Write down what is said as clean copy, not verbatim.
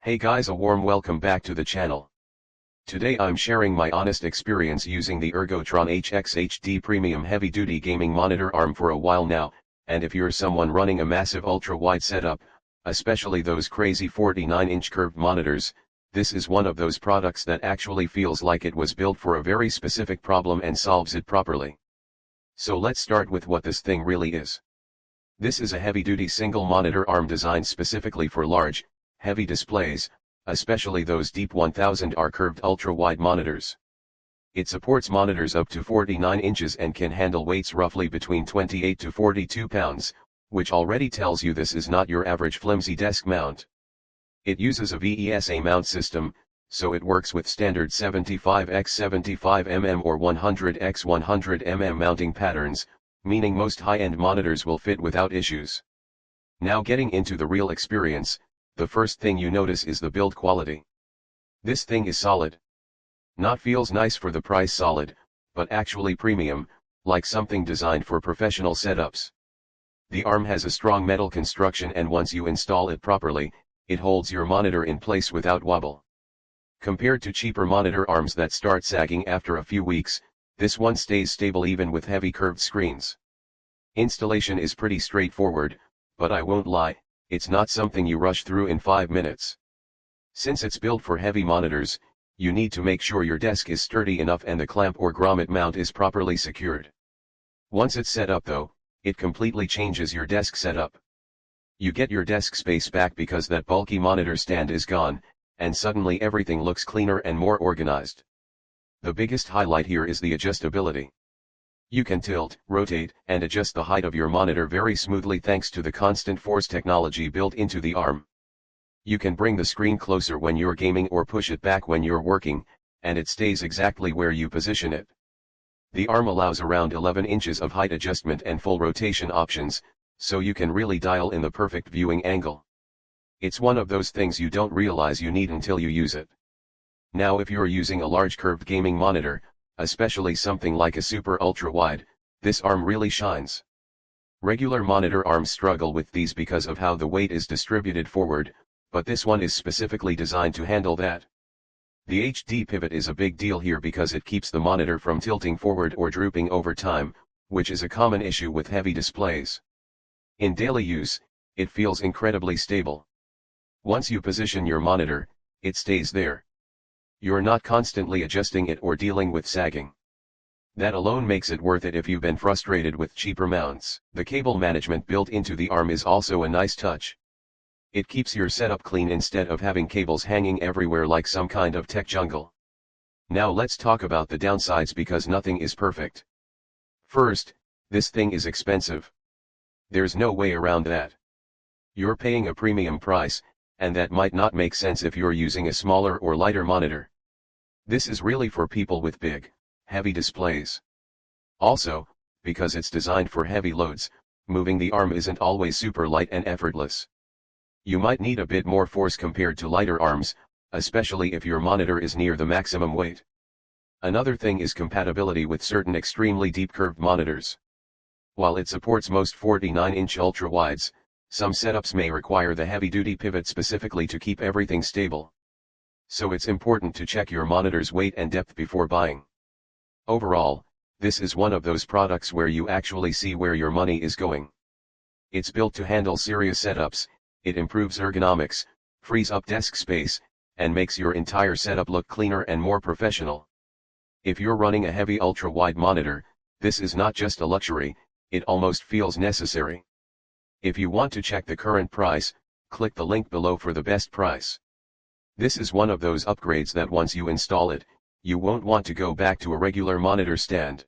Hey guys, a warm welcome back to the channel. Today I'm sharing my honest experience using the Ergotron HX HD Premium Heavy Duty Gaming Monitor arm for a while now, and if you're someone running a massive ultra-wide setup, especially those crazy 49-inch curved monitors, this is one of those products that actually feels like it was built for a very specific problem and solves it properly. So let's start with what this thing really is. This is a heavy-duty single monitor arm designed specifically for large, heavy displays, especially those deep 1000R curved ultra-wide monitors. It supports monitors up to 49 inches and can handle weights roughly between 28 to 42 pounds, which already tells you this is not your average flimsy desk mount. It uses a VESA mount system, so it works with standard 75x75 or 100x100 mounting patterns, meaning most high-end monitors will fit without issues. Now getting into the real experience, the first thing you notice is the build quality. This thing is solid. Not feels nice for the price solid, but actually premium, like something designed for professional setups. The arm has a strong metal construction and once you install it properly, it holds your monitor in place without wobble. Compared to cheaper monitor arms that start sagging after a few weeks, this one stays stable even with heavy curved screens. Installation is pretty straightforward, but I won't lie, it's not something you rush through in 5 minutes. Since it's built for heavy monitors, you need to make sure your desk is sturdy enough and the clamp or grommet mount is properly secured. Once it's set up though, it completely changes your desk setup. You get your desk space back because that bulky monitor stand is gone, and suddenly everything looks cleaner and more organized. The biggest highlight here is the adjustability. You can tilt, rotate, and adjust the height of your monitor very smoothly thanks to the constant force technology built into the arm. You can bring the screen closer when you're gaming or push it back when you're working, and it stays exactly where you position it. The arm allows around 11 inches of height adjustment and full rotation options, so you can really dial in the perfect viewing angle. It's one of those things you don't realize you need until you use it. Now if you're using a large curved gaming monitor, especially something like a super ultra wide, this arm really shines. Regular monitor arms struggle with these because of how the weight is distributed forward, but this one is specifically designed to handle that. The HD pivot is a big deal here because it keeps the monitor from tilting forward or drooping over time, which is a common issue with heavy displays. In daily use, it feels incredibly stable. Once you position your monitor, it stays there. You're not constantly adjusting it or dealing with sagging. That alone makes it worth it if you've been frustrated with cheaper mounts. The cable management built into the arm is also a nice touch. It keeps your setup clean instead of having cables hanging everywhere like some kind of tech jungle. Now let's talk about the downsides because nothing is perfect. First, this thing is expensive. There's no way around that. You're paying a premium price, and that might not make sense if you're using a smaller or lighter monitor. This is really for people with big, heavy displays. Also, because it's designed for heavy loads, moving the arm isn't always super light and effortless. You might need a bit more force compared to lighter arms, especially if your monitor is near the maximum weight. Another thing is compatibility with certain extremely deep curved monitors. While it supports most 49-inch ultra-wides, some setups may require the heavy-duty pivot specifically to keep everything stable. So it's important to check your monitor's weight and depth before buying. Overall, this is one of those products where you actually see where your money is going. It's built to handle serious setups, it improves ergonomics, frees up desk space, and makes your entire setup look cleaner and more professional. If you're running a heavy ultra-wide monitor, this is not just a luxury, it almost feels necessary. If you want to check the current price, click the link below for the best price. This is one of those upgrades that once you install it, you won't want to go back to a regular monitor stand.